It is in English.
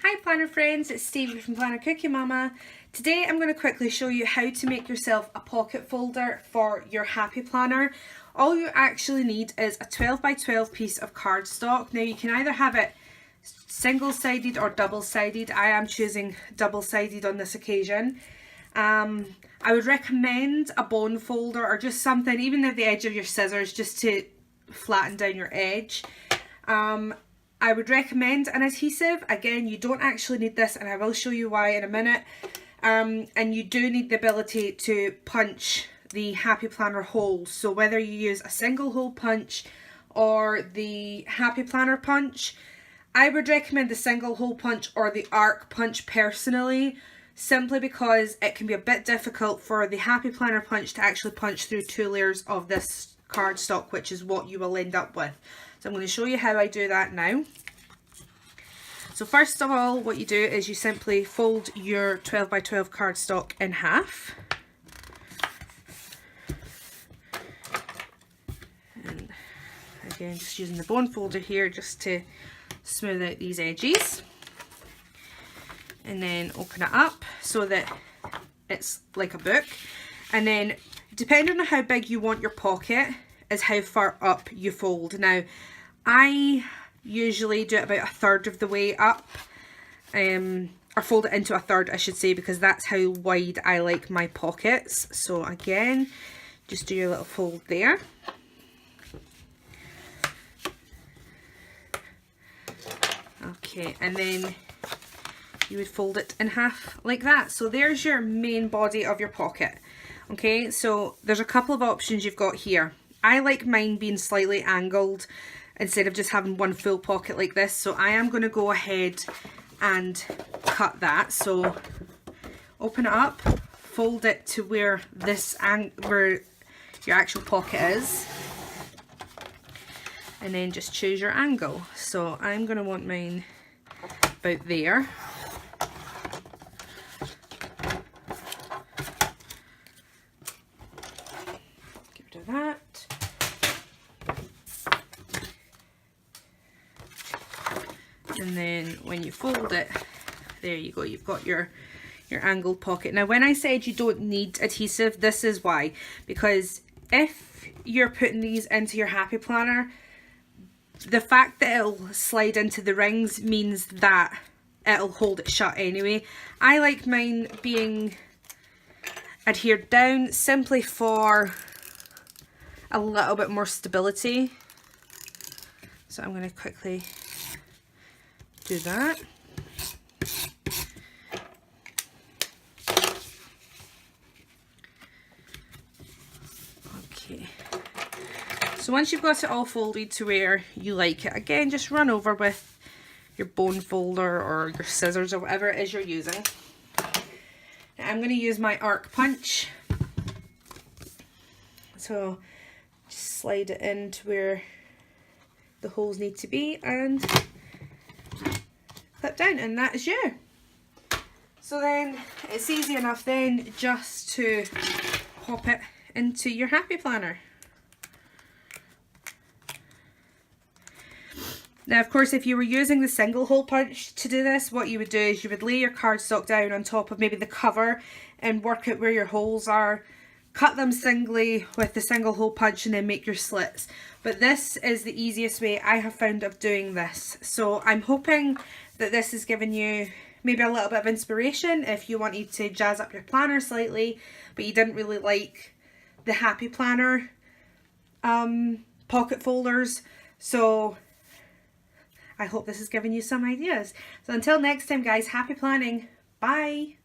Hi planner friends, it's Stevie from Planner Cookie Mama. Today I'm going to quickly show you how to make yourself a pocket folder for your happy planner. All you actually need is a 12 by 12 piece of cardstock. Now you can either have it single-sided or double-sided. I am choosing double-sided on this occasion. I would recommend a bone folder or just something, even at the edge of your scissors, just to flatten down your edge. I would recommend an adhesive. Again, you don't actually need this, and I will show you why in a minute. And you do need the ability to punch the happy planner holes. So whether you use a single hole punch or the happy planner punch, I would recommend the single hole punch or the arc punch personally, simply because it can be a bit difficult for the happy planner punch to actually punch through 2 layers of this cardstock, which is what you will end up with. So I'm going to show you how I do that now. So first of all, what you do is you simply fold your 12 by 12 cardstock in half. And again, just using the bone folder here just to smooth out these edges. And then open it up so that it's like a book. And then depending on how big you want your pocket is how far up you fold. Now, I usually do it about 1/3 of the way up, or fold it into 1/3 I should say, because that's how wide I like my pockets. So again, just do your little fold there. Okay, and then you would fold it in half like that. So there's your main body of your pocket. Okay, so there's a couple of options you've got here. I like mine being slightly angled instead of just having one full pocket like this. So I am going to go ahead and cut that. So open it up, fold it to where where your actual pocket is, and then just choose your angle. So I'm going to want mine about there. Get rid of that. And then when you fold it, there you go, you've got your angled pocket. Now when I said you don't need adhesive, this is why. Because if you're putting these into your happy planner, the fact that it'll slide into the rings means that it'll hold it shut anyway. I like mine being adhered down simply for a little bit more stability. So I'm going to quickly do that. Okay, so once you've got it all folded to where you like it, again just run over with your bone folder or your scissors or whatever it is you're using. Now I'm going to use my arc punch, so just slide it into where the holes need to be and clip down, and that is you. So then it's easy enough then just to pop it into your happy planner. Now of course, if you were using the single hole punch to do this, what you would do is you would lay your cardstock down on top of maybe the cover and work out where your holes are, cut them singly with the single hole punch, and then make your slits. But this is the easiest way I have found of doing this. So I'm hoping that this has given you maybe a little bit of inspiration if you wanted to jazz up your planner slightly, but you didn't really like the happy planner pocket folders. So I hope this has given you some ideas. So until next time guys, happy planning. Bye.